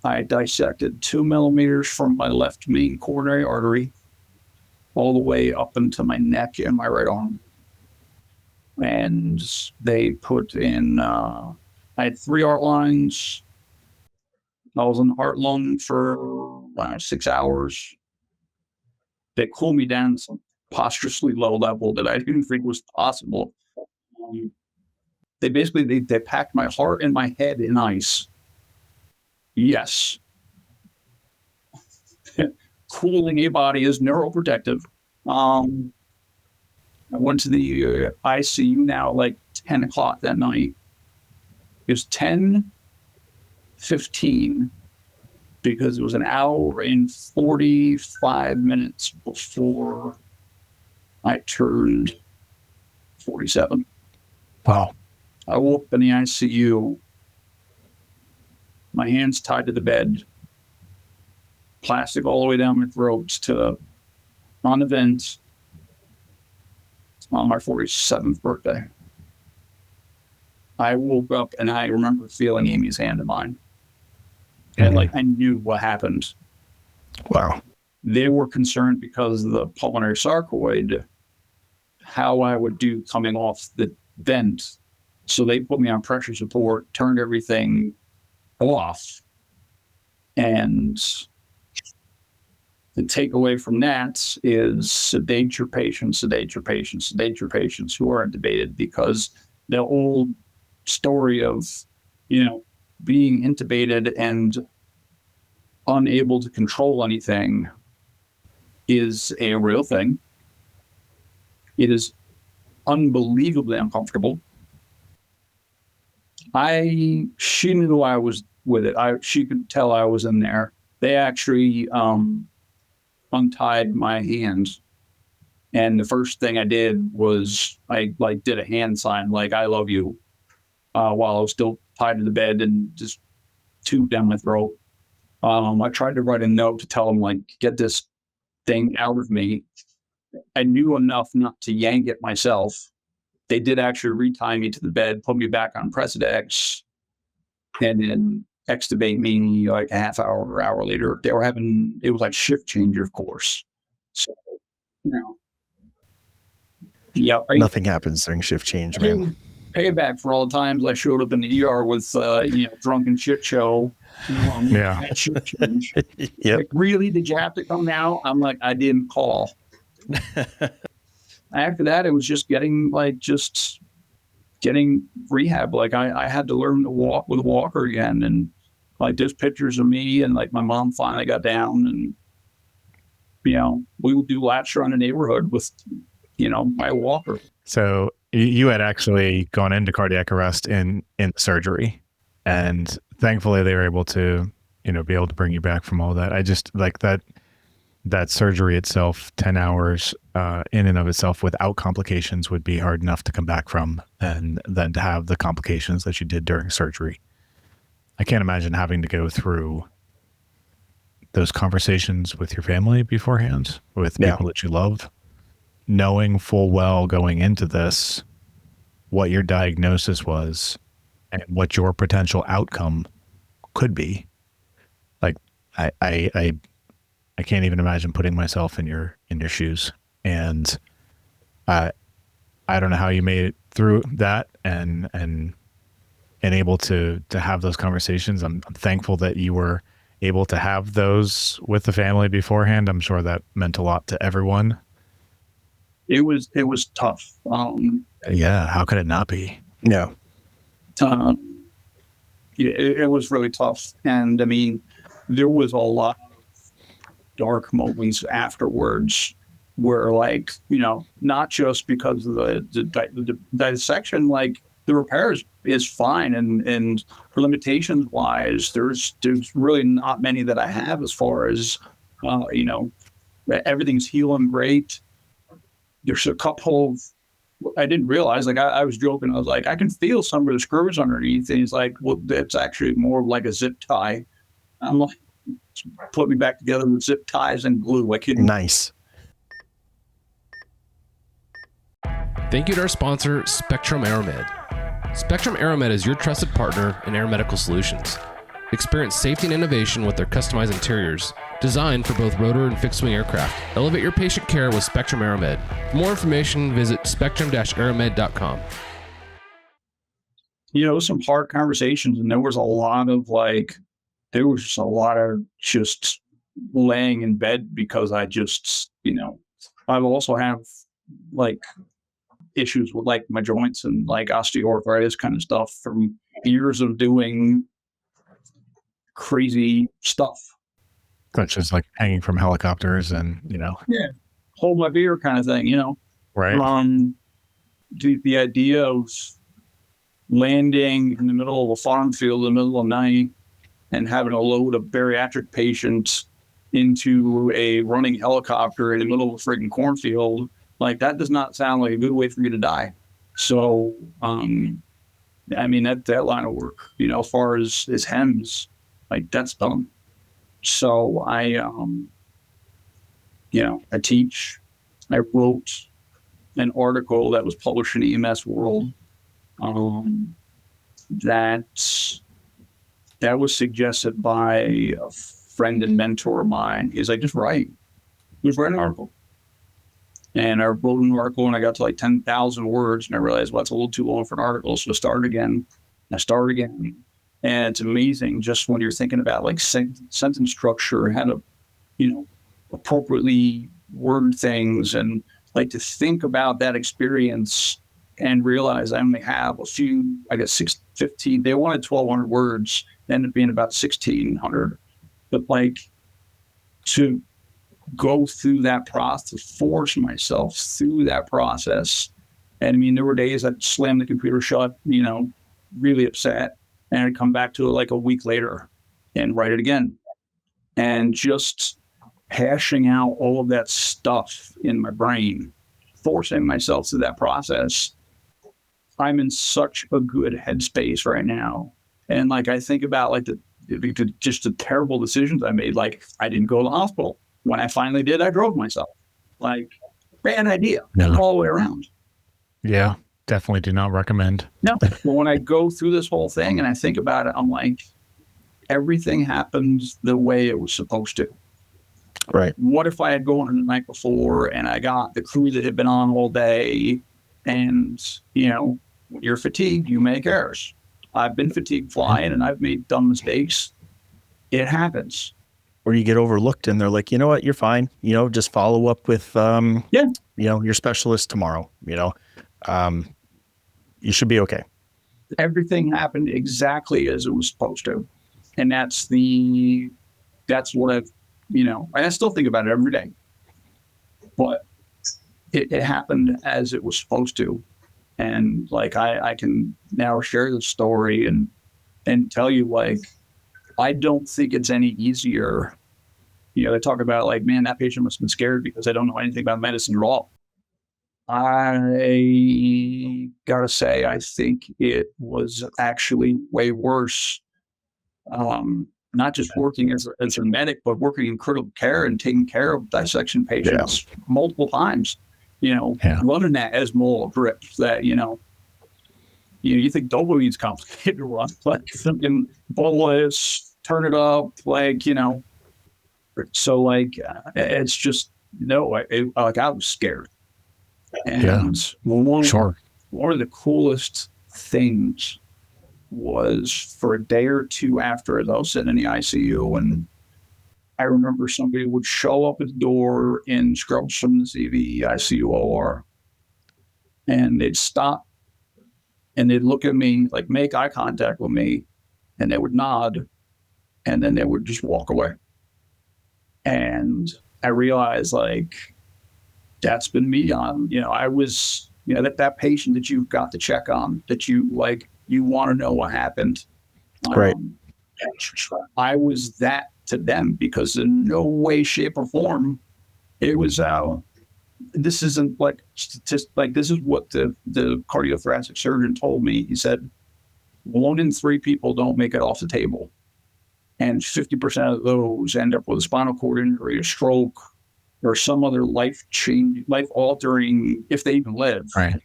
I dissected 2 millimeters from my left main coronary artery all the way up into my neck and my right arm. And they put in, I had 3 art lines. I was in the heart lung for 6 hours. They cooled me down to some preposterously low level that I didn't think was possible. They basically, they packed my heart and my head in ice. Yes. Cooling a body is neuroprotective. I went to the ICU now 10 o'clock that night. It was 10:15 because it was an hour and 45 minutes before I turned 47. Wow. I woke up in the ICU, my hands tied to the bed, plastic all the way down my throat on the vent on my 47th birthday. I woke up and I remember feeling Amy's hand in mine. And I knew what happened. Wow. They were concerned because of the pulmonary sarcoid, how I would do coming off the vent. So they put me on pressure support, turned everything off. And the takeaway from that is sedate your patients who are intubated, because the old story of, being intubated and unable to control anything is a real thing. It is unbelievably uncomfortable. She knew I was with it. She could tell I was in there. They actually untied my hands, and the first thing I did was I did a hand sign I love you, while I was still tied to the bed and just tube down my throat. I tried to write a note to tell them get this thing out of me. I knew enough not to yank it myself. They did actually retie me to the bed, put me back on Presidex, and then extubate me a half hour or hour later. They were having, it was shift change, of course. So, yeah. Nothing happens during shift change, man. Payback for all the times I showed up in the ER with, drunken shit show. Yeah. Shift change. Yep. Really, did you have to come now? I'm I didn't call. After that, it was just getting rehab. I had to learn to walk with a walker again. And there's pictures of me and my mom finally got down, and, we would do laps around the neighborhood with, my walker. So you had actually gone into cardiac arrest in surgery, and thankfully they were able to, be able to bring you back from all that. I just that that surgery itself, 10 hours in and of itself without complications would be hard enough to come back from, and then to have the complications that you did during surgery. I can't imagine having to go through those conversations with your family beforehand, with people that you love, knowing full well going into this what your diagnosis was and what your potential outcome could be. Like I can't even imagine putting myself in your shoes. And I don't know how you made it through that and able to have those conversations. I'm thankful that you were able to have those with the family beforehand. I'm sure that meant a lot to everyone. It was tough. Yeah, how could it not be? Yeah. It was really tough. And I mean, there was a lot of dark moments afterwards where, like, you know, not just because of the dissection, like the repairs is fine. And for limitations wise, there's really not many that I have as far as, you know, everything's healing great. There's a couple of, I didn't realize, like I was joking. I was like, I can feel some of the screws underneath. And he's like, well, that's actually more like a zip tie. I'm like, put me back together with zip ties and glue. I couldn't. Nice. Thank you to our sponsor, Spectrum AeroMed. Spectrum AeroMed is your trusted partner in air medical solutions. Experience safety and innovation with their customized interiors, designed for both rotor and fixed-wing aircraft. Elevate your patient care with Spectrum AeroMed. For more information, visit spectrum-aeromed.com. You know, some hard conversations, and there was just a lot of just laying in bed because I just, you know, I also have like issues with like my joints and like osteoarthritis kind of stuff from years of doing crazy stuff. Such as like hanging from helicopters and, you know. Yeah. Hold my beer kind of thing, you know. Right. The idea of landing in the middle of a farm field in the middle of the night and having to load a bariatric patient into a running helicopter in the middle of a freaking cornfield, like that does not sound like a good way for me to die. So, I mean, that line of work, you know, as far as HEMS, like that's done. So I, you know, I teach. I wrote an article that was published in EMS World. That was suggested by a friend and mentor of mine. He's like, just write an article. And I wrote an article and I got to like 10,000 words and I realized, well, that's a little too long for an article. So I started again. And it's amazing just when you're thinking about like sentence structure, how to, you know, appropriately word things, and like to think about that experience and realize I only have a few, I guess 15, they wanted 1,200 words, ended up being about 1,600. But like to go through that process, force myself through that process. And I mean, there were days I'd slam the computer shut, you know, really upset, and I'd come back to it like a week later and write it again. And just hashing out all of that stuff in my brain, forcing myself through that process. I'm in such a good headspace right now. And like, I think about like just the terrible decisions I made. Like I didn't go to the hospital. When I finally did, I drove myself. Like, bad idea all the way around. Yeah, definitely do not recommend. No, but when I go through this whole thing and I think about it, I'm like, everything happens the way it was supposed to. Right. What if I had gone in the night before and I got the crew that had been on all day, and, you know, when you're fatigued, you make errors. I've been fatigued flying and I've made dumb mistakes. It happens. Or you get overlooked and they're like, you know what, you're fine. You know, just follow up with, you know, your specialist tomorrow, you know, you should be okay. Everything happened exactly as it was supposed to. And that's what I've, you know, and I still think about it every day, but it happened as it was supposed to. And like, I can now share the story and tell you, like, I don't think it's any easier they talk about like, man, that patient must have been scared because they don't know anything about medicine at all. I gotta say, I think it was actually way worse. Not just working as a medic, but working in critical care and taking care of dissection patients multiple times. Running that ESMO grip that you think dopamine's complicated to run, but thinking bolus, turn it up, like So like it's just I was scared, and one of the coolest things was for a day or two after I was sitting in the ICU, and I remember somebody would show up at the door in scrubs from the CV ICU OR, and they'd stop and they'd look at me, like make eye contact with me, and they would nod, and then they would just walk away. And I realized like that's been me on, I was, that patient that you've got to check on, that you want to know what happened. Right. I was that to them, because in no way, shape, or form it was this isn't like just like this is what the cardiothoracic surgeon told me. He said 1 in 3 people don't make it off the table, and 50% of those end up with a spinal cord injury, a stroke, or some other life altering, if they even live. Right.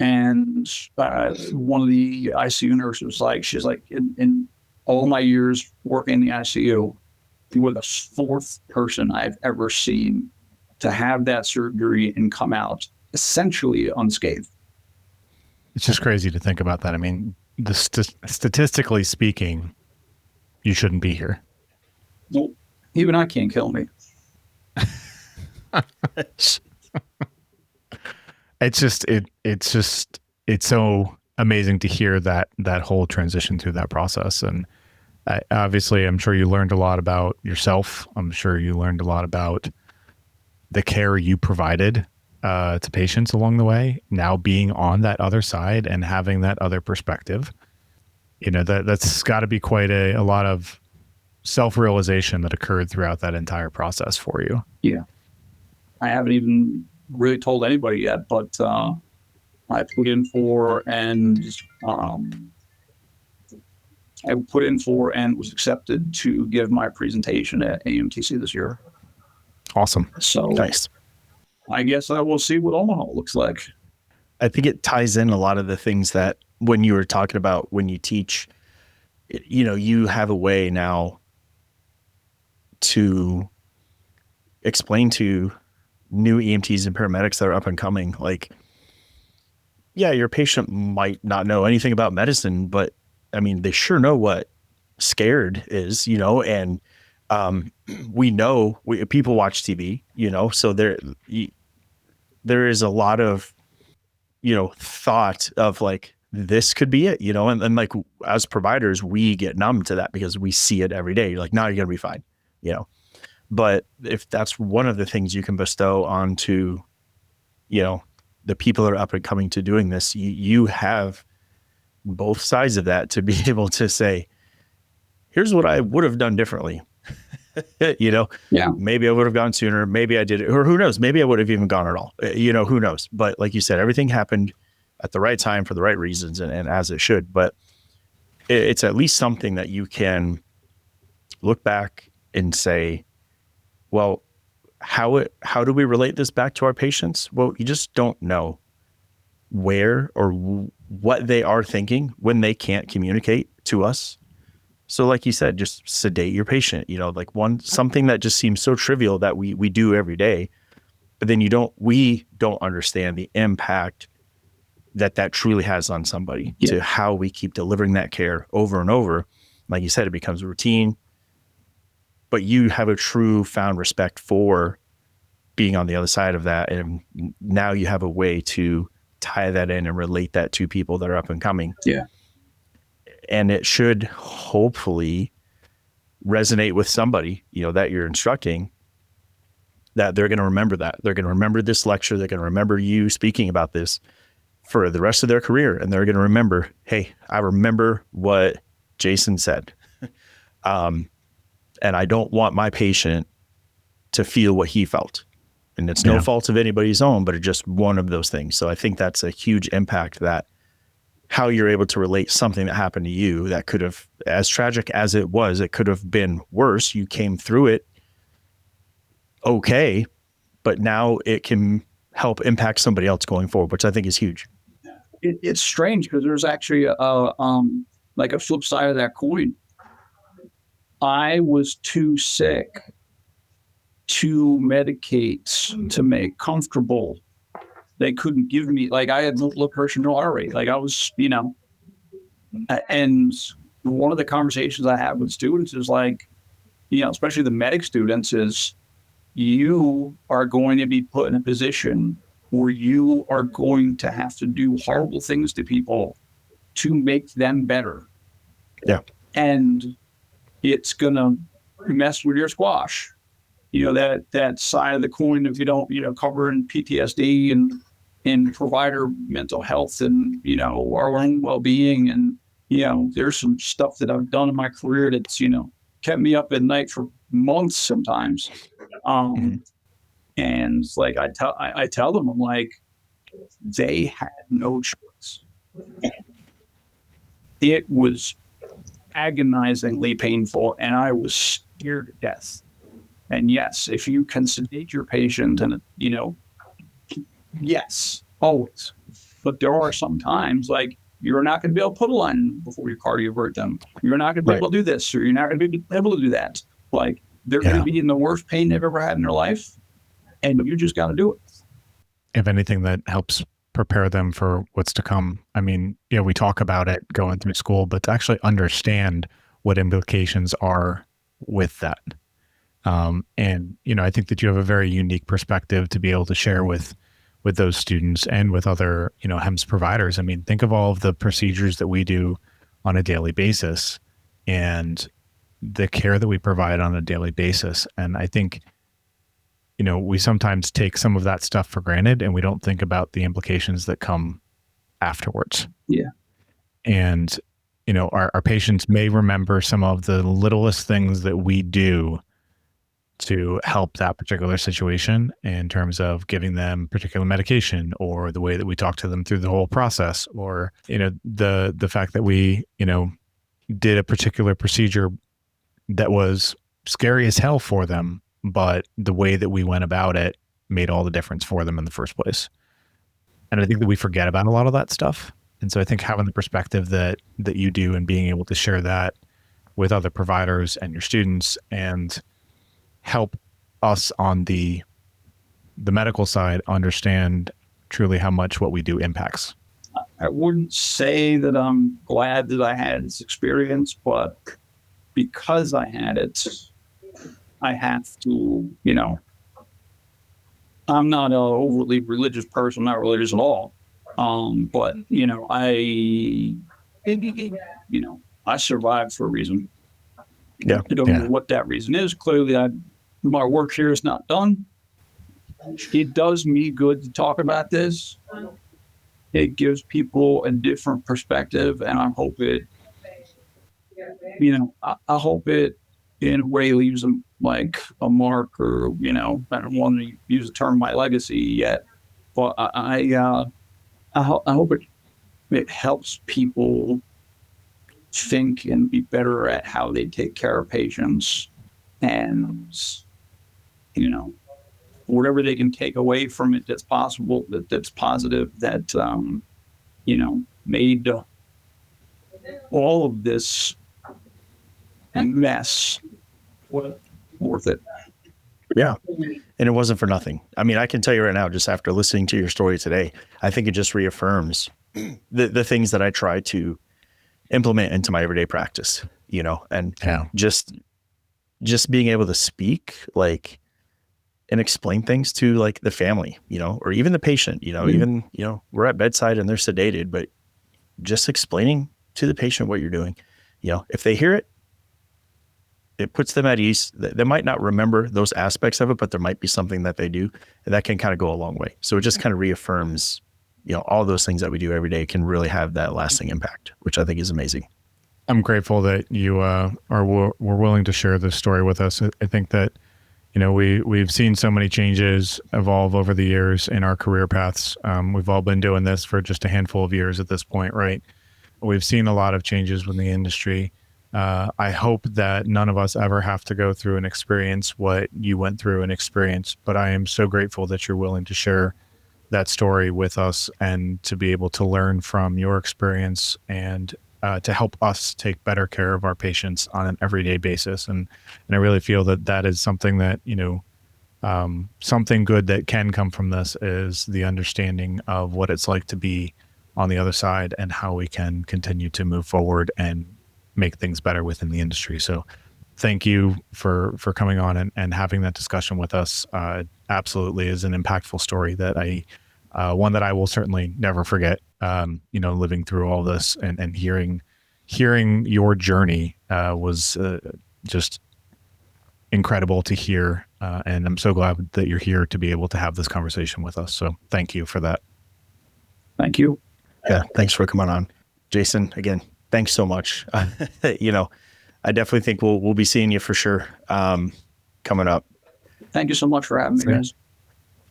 And one of the ICU nurses was like, she's like, in all my years working in the ICU, you were the 4th person I've ever seen to have that surgery and come out essentially unscathed. It's just crazy to think about that. I mean, statistically speaking, you shouldn't be here. Well, even I can't kill me. It's so amazing to hear that whole transition through that process. And obviously, I'm sure you learned a lot about yourself. I'm sure you learned a lot about the care you provided to patients along the way. Now being on that other side and having that other perspective, that's got to be quite a lot of self-realization that occurred throughout that entire process for you. Yeah. I haven't even really told anybody yet, but I put in for and was accepted to give my presentation at AMTC this year. Awesome. So nice. I guess I will see what Omaha looks like. I think it ties in a lot of the things that when you were talking about when you teach, you have a way now to explain to new EMTs and paramedics that are up and coming, like, yeah, your patient might not know anything about medicine, but I mean, they sure know what scared is, and we know people watch TV, so there is a lot of, thought of like, this could be it, and like as providers, we get numb to that because we see it every day. You're like, no, you're going to be fine, but if that's one of the things you can bestow onto, the people that are up and coming to doing this, you have both sides of that to be able to say, here's what I would have done differently. Maybe I would have gone sooner. Maybe I did it, or who knows? Maybe I would have even gone at all. Who knows? But like you said, everything happened at the right time for the right reasons and as it should. But it's at least something that you can look back and say, well, how do we relate this back to our patients? Well, you just don't know where or what they are thinking when they can't communicate to us. So like you said, just sedate your patient, like something that just seems so trivial that we do every day, but then we don't understand the impact that truly has on somebody, to how we keep delivering that care over and over. Like you said, it becomes a routine, but you have a true found respect for being on the other side of that. And now you have a way to tie that in and relate that to people that are up and coming. Yeah. And it should hopefully resonate with somebody, that you're instructing, that they're going to remember that. They're going to remember this lecture. They're going to remember you speaking about this for the rest of their career. And they're going to remember, hey, I remember what Jason said. And I don't want my patient to feel what he felt. And it's no fault of anybody's own, but it's just one of those things. So I think that's a huge impact, that how you're able to relate something that happened to you that could have, as tragic as it was, it could have been worse. You came through it okay, but now it can help impact somebody else going forward, which I think is huge. It's strange because there's actually like a flip side of that coin. I was too sick to medicate to make comfortable. They couldn't give me, like, I had no blood pressure, no heart rate. Like, I was, and one of the conversations I have with students is like, especially the medic students, is you are going to be put in a position where you are going to have to do horrible things to people to make them better. Yeah. And it's going to mess with your squash. That side of the coin, if you don't, covering PTSD and provider mental health and, our own well-being. And, there's some stuff that I've done in my career that's, kept me up at night for months sometimes. And like, I tell them, I'm like, they had no choice. It was agonizingly painful, and I was scared to death. And yes, if you can sedate your patient, and yes, always. But there are some times, like, you're not going to be able to put a line before you cardiovert them. You're not going to be able to do this, or you're not going to be able to do that. Like, they're going to be in the worst pain they've ever had in their life, and you just got to do it. If anything, that helps prepare them for what's to come. I mean, we talk about it going through school, but to actually understand what implications are with that. And, I think that you have a very unique perspective to be able to share with those students and with other, HEMS providers. I mean, think of all of the procedures that we do on a daily basis and the care that we provide on a daily basis. And I think, we sometimes take some of that stuff for granted, and we don't think about the implications that come afterwards. Yeah. And, our patients may remember some of the littlest things that we do to help that particular situation in terms of giving them particular medication, or the way that we talk to them through the whole process, or, the fact that we, did a particular procedure that was scary as hell for them, but the way that we went about it made all the difference for them in the first place. And I think that we forget about a lot of that stuff. And so I think having the perspective that you do, and being able to share that with other providers and your students, and help us on the medical side understand truly how much what we do impacts. I wouldn't say that I'm glad that I had this experience, but because I had it, I have to, I'm not an overly religious person, not religious at all. But, I survived for a reason. Yeah. I don't know what that reason is. Clearly, my work here is not done. It does me good to talk about this. It gives people a different perspective, and I hope it, I hope it in a way leaves them like a mark, or, I don't want to use the term my legacy yet, but I hope it helps people think and be better at how they take care of patients, and, whatever they can take away from it that's possible, that's positive, that, made all of this mess worth it. Yeah. And it wasn't for nothing. I mean, I can tell you right now, just after listening to your story today, I think it just reaffirms the things that I try to implement into my everyday practice, and just being able to speak, like, and explain things to, like, the family, or even the patient, even, we're at bedside and they're sedated, but just explaining to the patient what you're doing, if they hear it, it puts them at ease. They might not remember those aspects of it, but there might be something that they do, and that can kind of go a long way. So it just kind of reaffirms, all those things that we do every day can really have that lasting impact, which I think is amazing. I'm grateful that you were willing to share this story with us. I think that, we've seen so many changes evolve over the years in our career paths. We've all been doing this for just a handful of years at this point, right? We've seen a lot of changes within the industry. I hope that none of us ever have to go through and experience what you went through and experienced, but I am so grateful that you're willing to share that story with us and to be able to learn from your experience and to help us take better care of our patients on an everyday basis. And I really feel that that is something that, something good that can come from this is the understanding of what it's like to be on the other side and how we can continue to move forward and make things better within the industry. So thank you for coming on and having that discussion with us. Absolutely is an impactful story that one that I will certainly never forget. Living through all this and hearing your journey was just incredible to hear. And I'm so glad that you're here to be able to have this conversation with us. So thank you for that. Thank you. Yeah. Thanks for coming on. Jason, again, thanks so much. I definitely think we'll be seeing you for sure coming up. Thank you so much for having me, guys.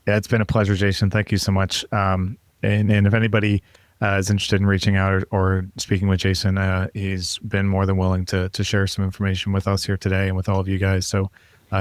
Yeah, it's been a pleasure, Jason. Thank you so much. And if anybody is interested in reaching out or speaking with Jason, he's been more than willing to share some information with us here today and with all of you guys. So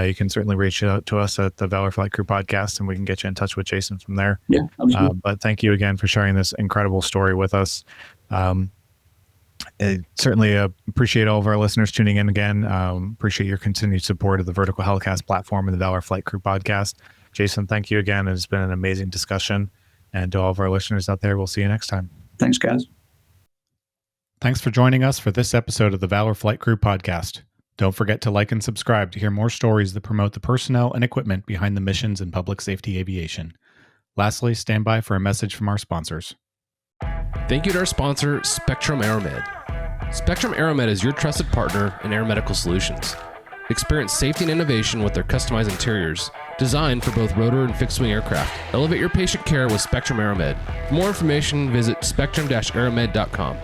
you can certainly reach out to us at the Valor Flight Crew podcast, and we can get you in touch with Jason from there. Yeah, absolutely. But thank you again for sharing this incredible story with us. I certainly appreciate all of our listeners tuning in again. Appreciate your continued support of the Vertical Helicast platform and the Valor Flight Crew podcast. Jason, thank you again. It's been an amazing discussion. And to all of our listeners out there, we'll see you next time. Thanks, guys. Thanks for joining us for this episode of the Valor Flight Crew podcast. Don't forget to like and subscribe to hear more stories that promote the personnel and equipment behind the missions in public safety aviation. Lastly, stand by for a message from our sponsors. Thank you to our sponsor, Spectrum AeroMed. Spectrum AeroMed is your trusted partner in air medical solutions. Experience safety and innovation with their customized interiors, designed for both rotor and fixed-wing aircraft. Elevate your patient care with Spectrum AeroMed. For more information, visit spectrum-aeromed.com.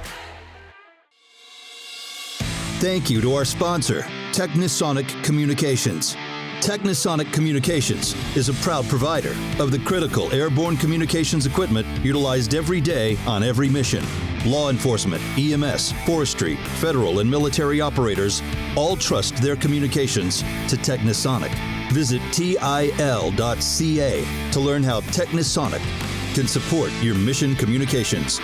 Thank you to our sponsor, Technisonic Communications. Technisonic Communications is a proud provider of the critical airborne communications equipment utilized every day on every mission. Law enforcement, EMS, forestry, federal and military operators all trust their communications to Technisonic. Visit TIL.ca to learn how Technisonic can support your mission communications.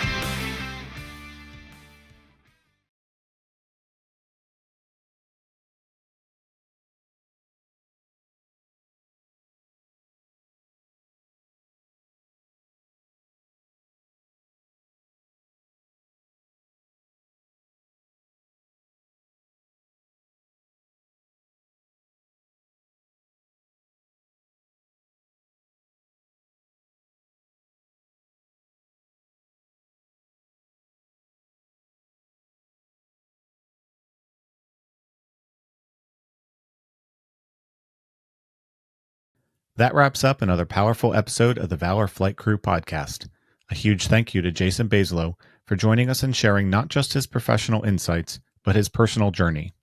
That wraps up another powerful episode of the Valor Flight Crew podcast. A huge thank you to Jason Bazelow for joining us and sharing not just his professional insights, but his personal journey,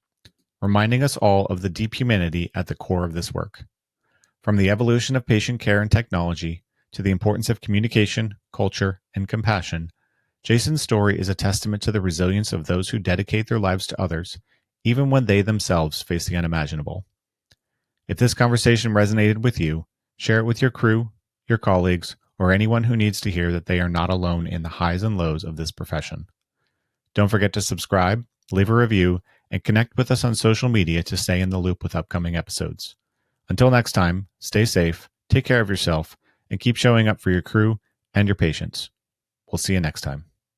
reminding us all of the deep humanity at the core of this work. From the evolution of patient care and technology to the importance of communication, culture, and compassion, Jason's story is a testament to the resilience of those who dedicate their lives to others, even when they themselves face the unimaginable. If this conversation resonated with you, share it with your crew, your colleagues, or anyone who needs to hear that they are not alone in the highs and lows of this profession. Don't forget to subscribe, leave a review, and connect with us on social media to stay in the loop with upcoming episodes. Until next time, stay safe, take care of yourself, and keep showing up for your crew and your patients. We'll see you next time.